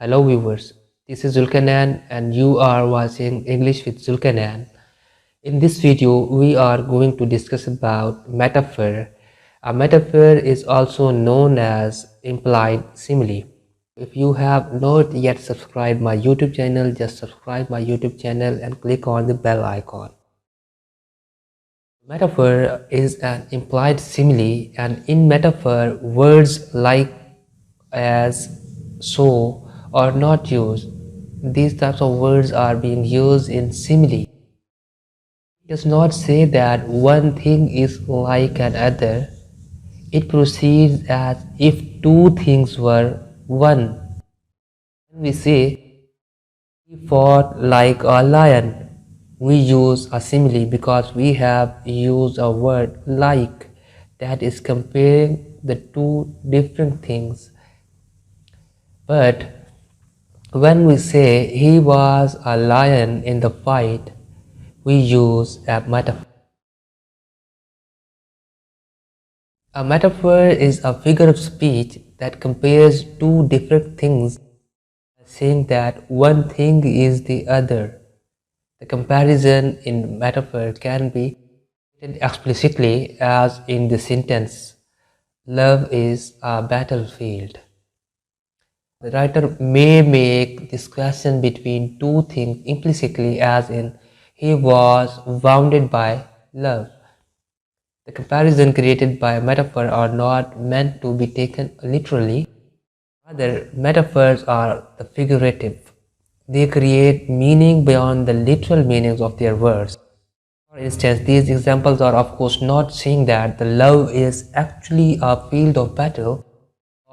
Hello viewers, this is Zulqarnain and you are watching English with Zulqarnain. In this video, we are going to discuss about metaphor. A metaphor is also known as implied simile. If you have not yet subscribed my YouTube channel, just subscribe my YouTube channel and click on the bell icon. Metaphor is an implied simile, and in metaphor, words like, as, so are not used. These types of words are being used in simile. It does not say that one thing is like another. It proceeds as if two things were one. When we say he fought like a lion, we use a simile because we have used a word like, that is comparing the two different things. But when we say he was a lion in the fight, we use a metaphor. A metaphor is a figure of speech that compares two different things, saying that one thing is the other. The comparison in metaphor can be stated explicitly, as in the sentence, "Love is a battlefield." The writer may make this question between two things implicitly, as in, he was wounded by love. The comparison created by a metaphor are not meant to be taken literally. Rather, metaphors are the figurative. They create meaning beyond the literal meanings of their words. For instance, these examples are of course not saying that the love is actually a field of battle,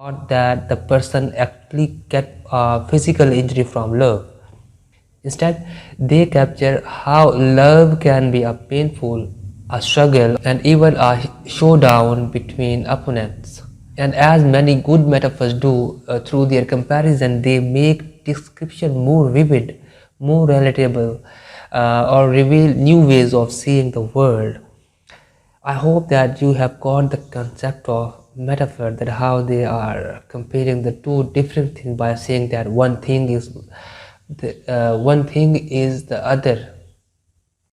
or that the person actually get a physical injury from love. Instead, they capture how love can be a painful, a struggle, and even a showdown between opponents. And as many good metaphors do, through their comparison, they make description more vivid, more relatable, or reveal new ways of seeing the world. I hope that you have got the concept of metaphor, that how they are comparing the two different things by saying that one thing is the other.